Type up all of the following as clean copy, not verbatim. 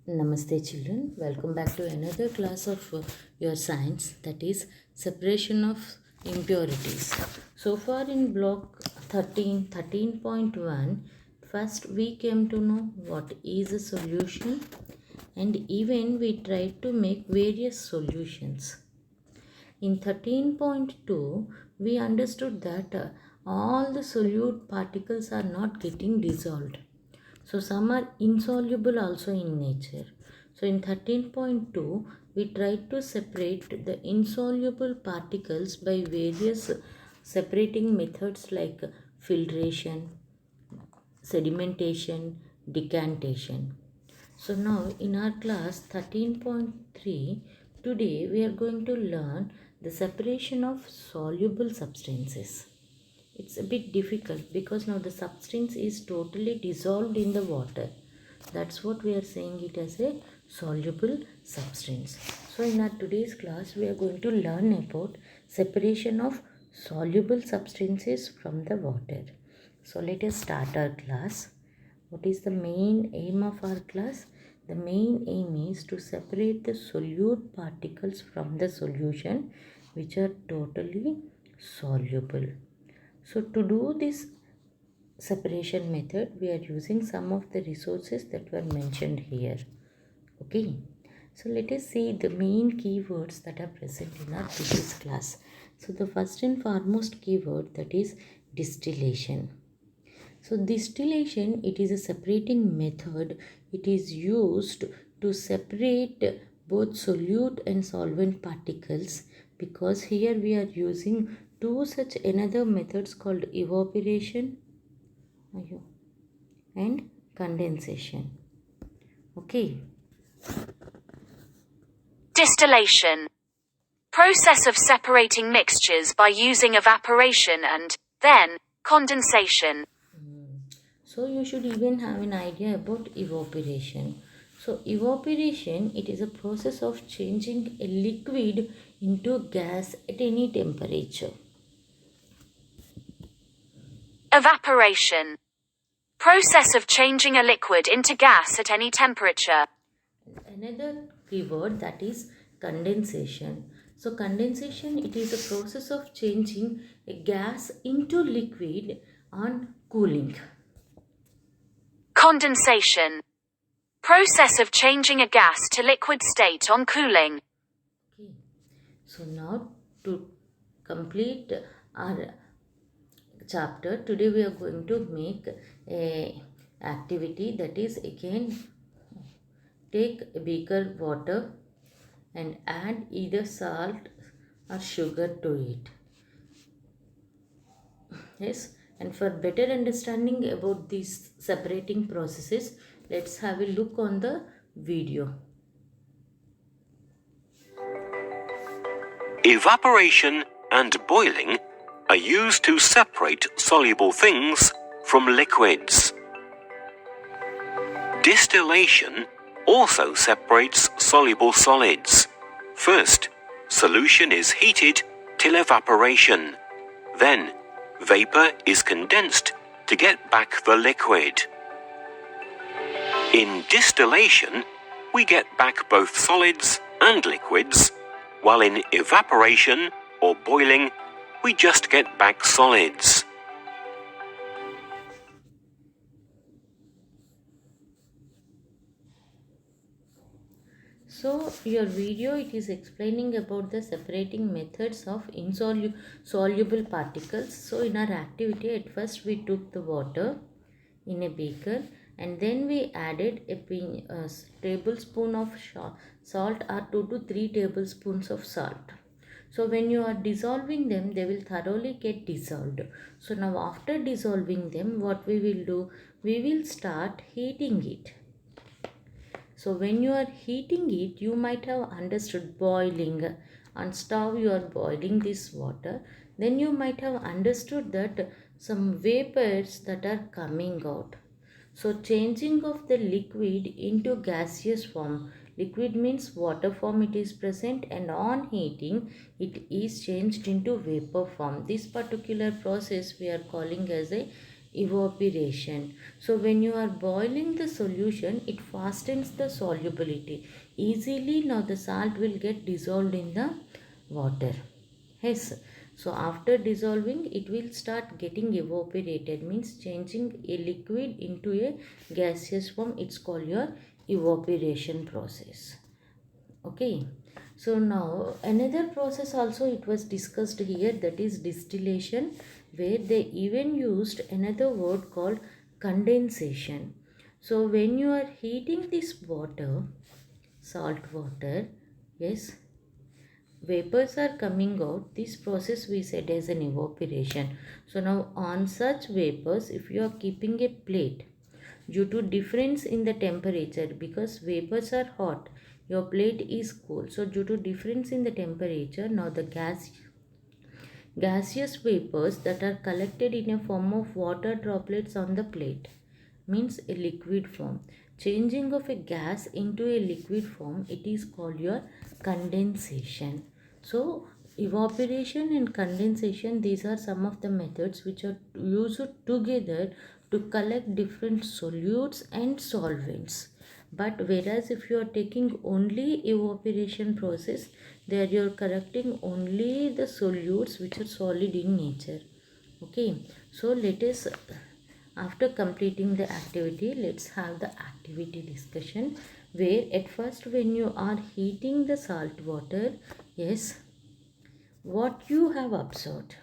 Namaste children, welcome back to another class of your science, that is separation of impurities. So far in block 13.1, first we came to know what is a solution, and even we tried to make various solutions. In 13.2, we understood that all the solute particles are not getting dissolved. So some are insoluble also in nature. So in 13.2, we tried to separate the insoluble particles by various separating methods like filtration, sedimentation, decantation. So now in our class 13.3, today we are going to learn the separation of soluble substances. It's a bit difficult because now the substance is totally dissolved in the water. That's what we are saying it as a soluble substance. So in our today's class we are going to learn about separation of soluble substances from the water. So let us start our class. What is the main aim of our class? The main aim is to separate the solute particles from the solution which are totally soluble. So to do this separation method, we are using some of the resources that were mentioned here. Okay. So let us see the main keywords that are present in our previous class. So the first and foremost keyword, that is distillation. So distillation, it is a separating method. It is used to separate both solute and solvent particles, because here we are using two such another methods called evaporation and condensation. Okay. Distillation. Process of separating mixtures by using evaporation and, then, condensation. So you should even have an idea about evaporation. So evaporation, it is a process of changing a liquid into gas at any temperature. Evaporation. Process of changing a liquid into gas at any temperature. Another keyword, that is condensation. So condensation, it is a process of changing a gas into liquid on cooling. Condensation. Process of changing a gas to liquid state on cooling. Okay. So now to complete our chapter, today we are going to make a activity, that is again take a beaker water and add either salt or sugar to it. Yes, and for better understanding about these separating processes, let's have a look on the video. Evaporation and boiling are used to separate soluble things from liquids. Distillation also separates soluble solids. First, solution is heated till evaporation. Then, vapor is condensed to get back the liquid. In distillation, we get back both solids and liquids, while in evaporation or boiling, we just get back solids. So your video, it is explaining about the separating methods of insoluble particles. So in our activity, at first we took the water in a beaker and then we added a tablespoon of salt or 2 to 3 tablespoons of salt. So when you are dissolving them, they will thoroughly get dissolved. So now after dissolving them, what we will do? We will start heating it. So when you are heating it, you might have understood boiling. On stove you are boiling this water. Then you might have understood that some vapors that are coming out. So changing of the liquid into gaseous form. Liquid means water form it is present, and on heating it is changed into vapor form. This particular process we are calling as a evaporation. So when you are boiling the solution, it fastens the solubility easily. Now the salt will get dissolved in the water. Yes. So after dissolving, it will start getting evaporated, means changing a liquid into a gaseous form. It's called your evaporation process. Okay. So now another process also it was discussed here, that is distillation, where they even used another word called condensation. So when you are heating this water, salt water, yes, vapors are coming out. This process we said as an evaporation. So now on such vapors, if you are keeping a plate, due to difference in the temperature, because vapors are hot, your plate is cool, so due to difference in the temperature, now the gaseous vapors that are collected in a form of water droplets on the plate, means a liquid form, changing of a gas into a liquid form, it is called your condensation. So evaporation and condensation, these are some of the methods which are used together to collect different solutes and solvents. But whereas if you are taking only evaporation process, there you are collecting only the solutes which are solid in nature. Okay, so let us, after completing the activity, let's have the activity discussion, where at first when you are heating the salt water, yes, what you have observed.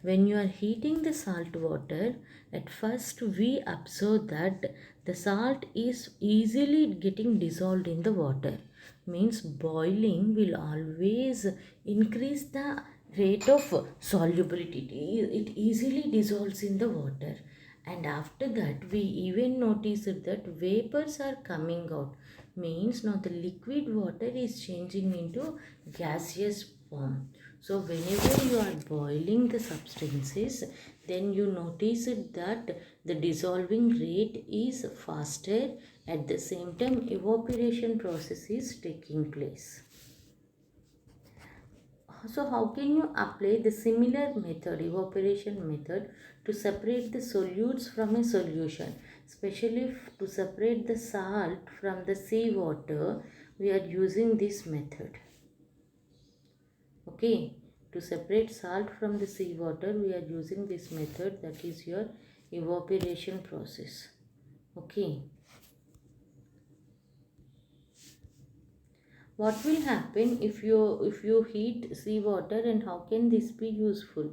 When you are heating the salt water, at first we observe that the salt is easily getting dissolved in the water. Means boiling will always increase the rate of solubility. It easily dissolves in the water. And after that, we even notice that vapors are coming out. Means now the liquid water is changing into gaseous form. So whenever you are boiling the substances, then you notice it that the dissolving rate is faster. At the same time, evaporation process is taking place. So how can you apply the similar method, evaporation method, to separate the solutes from a solution? Especially to separate the salt from the seawater, we are using this method. Okay, to separate salt from the seawater, we are using this method, that is your evaporation process. Okay. What will happen if you heat seawater, and how can this be useful?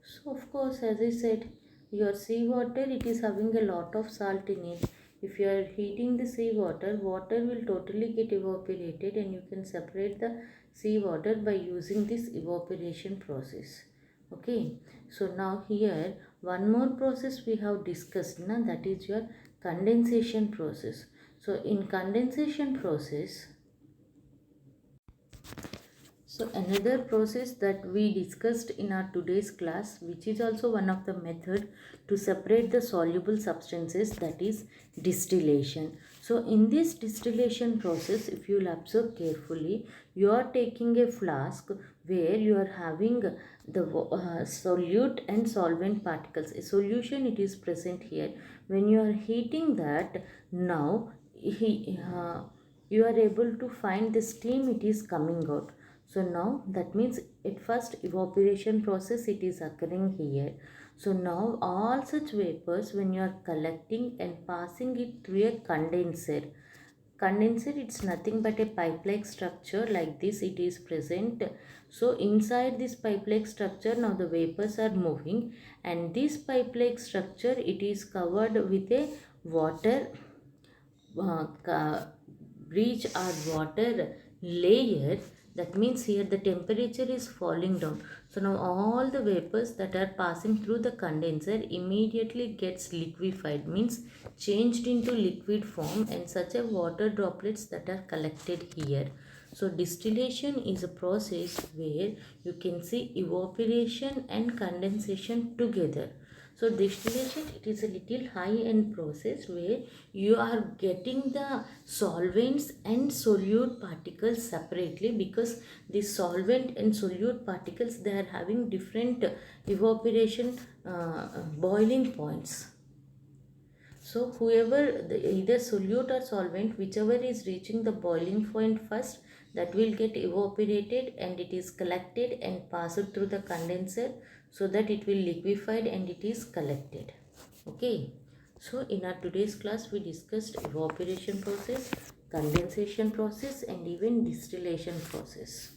So of course, as I said, your seawater, it is having a lot of salt in it. If you are heating the seawater, water will totally get evaporated, and you can separate the seawater by using this evaporation process. Okay, so now here one more process we have discussed, that is your condensation process. So in condensation process, so another process that we discussed in our today's class, which is also one of the method to separate the soluble substances, that is distillation. So in this distillation process, if you will observe carefully, you are taking a flask where you are having the solute and solvent particles. A solution, it is present here. When you are heating that, now you are able to find the steam, it is coming out. So now that means at first evaporation process it is occurring here. So now all such vapors, when you are collecting and passing it through a condenser. Condenser, it's nothing but a pipe-like structure like this, it is present. So inside this pipe-like structure, now the vapors are moving, and this pipe-like structure, it is covered with a water breach or water layer. That means here the temperature is falling down. So now all the vapors that are passing through the condenser immediately gets liquefied, means changed into liquid form, and such a water droplets that are collected here. So distillation is a process where you can see evaporation and condensation together. So distillation, it is a little high-end process where you are getting the solvents and solute particles separately, because the solvent and solute particles, they are having different evaporation boiling points. So either solute or solvent, whichever is reaching the boiling point first, that will get evaporated and it is collected and passed through the condenser, so that it will liquefied and it is collected. Okay. So in our today's class we discussed evaporation process, condensation process and even distillation process.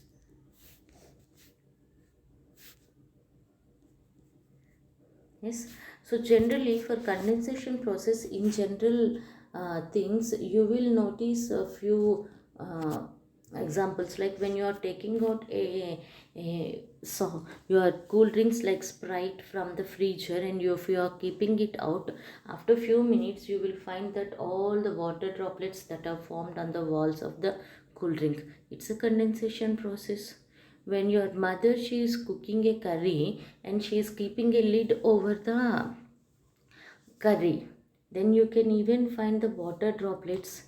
Yes. So generally for condensation process, in general things, you will notice a few examples, like when you are taking out your cool drinks like Sprite from the freezer, and if you are keeping it out, after few minutes you will find that all the water droplets that are formed on the walls of the cool drink, it's a condensation process. When your mother, she is cooking a curry and she is keeping a lid over the curry, then you can even find the water droplets.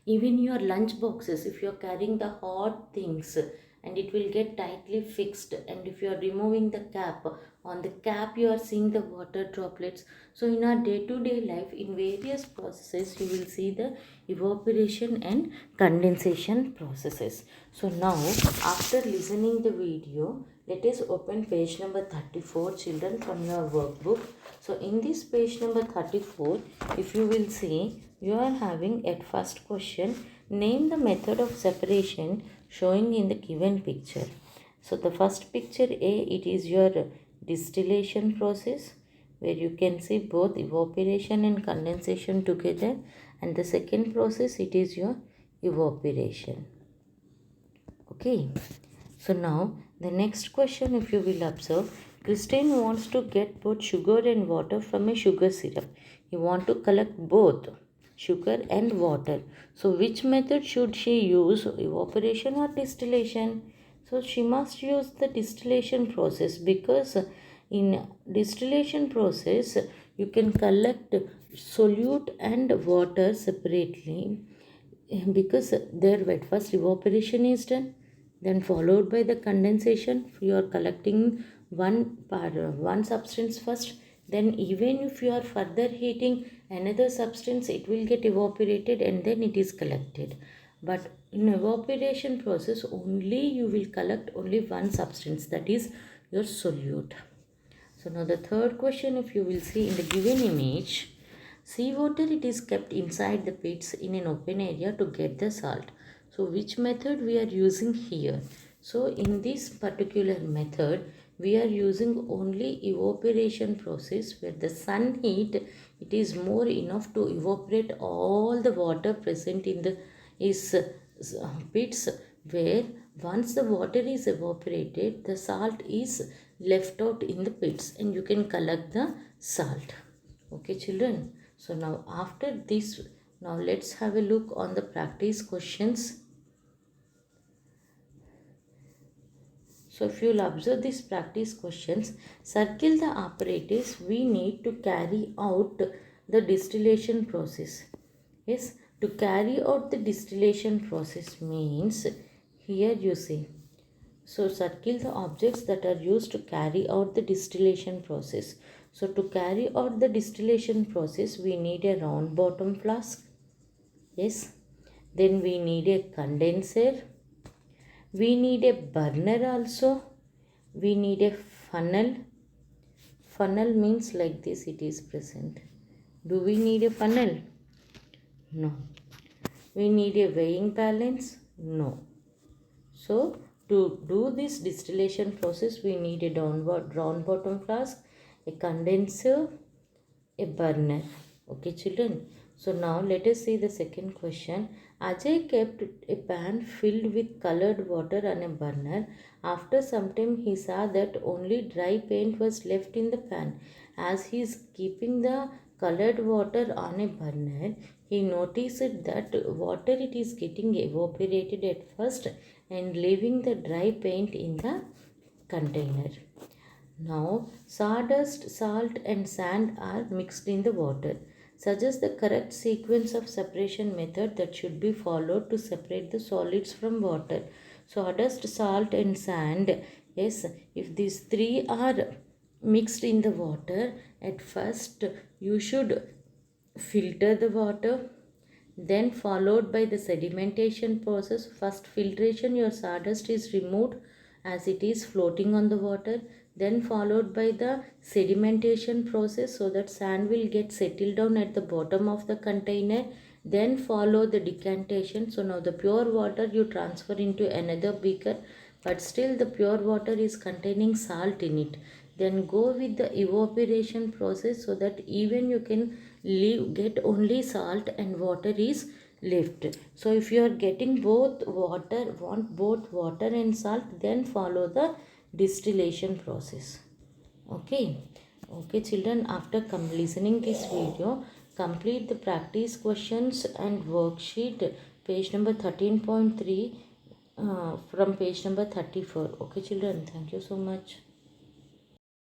Even your lunch boxes, if you are carrying the hot things, and it will get tightly fixed, and if you are removing the cap, on the cap you are seeing the water droplets. So in our day-to-day life, in various processes, you will see the evaporation and condensation processes. So now, after listening the video, let us open page number 34, children, from your workbook. So in this page number 34, if you will see, you are having at first question, name the method of separation showing in the given picture. So the first picture A, it is your distillation process, where you can see both evaporation and condensation together, and the second process, it is your evaporation. Okay. So now the next question, if you will observe, Christine wants to get both sugar and water from a sugar syrup. You want to collect both sugar and water. So which method should she use, evaporation or distillation? So she must use the distillation process, because in distillation process you can collect solute and water separately, because there at first evaporation is done, then followed by the condensation. You are collecting one substance first, then even if you are further heating another substance, it will get evaporated and then it is collected. But in evaporation process, only you will collect only one substance, that is your solute. So now the third question, if you will see in the given image, seawater, it is kept inside the pits in an open area to get the salt. So which method we are using here? So in this particular method, we are using only evaporation process, where the sun heat, it is more enough to evaporate all the water present in the pits, where once the water is evaporated, the salt is left out in the pits and you can collect the salt. Okay, children. So now after this, now let's have a look on the practice questions. So if you will observe these practice questions, circle the apparatus we need to carry out the distillation process. Yes, to carry out the distillation process means, here you see. So circle the objects that are used to carry out the distillation process. So to carry out the distillation process, we need a round bottom flask. Yes. Then we need a condenser. We need a burner also. We need a funnel. Funnel means like this it is present. Do we need a funnel? No. We need a weighing balance? No. So to do this distillation process, we need a round bottom flask, a condenser, a burner. Okay, children. So now let us see the second question. Ajay kept a pan filled with colored water on a burner. After some time, he saw that only dry paint was left in the pan. As he is keeping the colored water on a burner, he noticed that water, it is getting evaporated at first and leaving the dry paint in the container. Now, sawdust, salt, and sand are mixed in the water. Suggest the correct sequence of separation method that should be followed to separate the solids from water. Sawdust, salt, and sand. Yes, if these three are mixed in the water, at first you should filter the water, then followed by the sedimentation process. First filtration, your sawdust is removed as it is floating on the water, then followed by the sedimentation process so that sand will get settled down at the bottom of the container, then follow the decantation. So now the pure water you transfer into another beaker, but still the pure water is containing salt in it. Then go with the evaporation process so that even you can get only salt and water is left. So if you are getting both water, want both water and salt, then follow the distillation process. Okay children, after listening this video, complete the practice questions and worksheet page number 13.3 from page number 34. Okay children, thank you so much.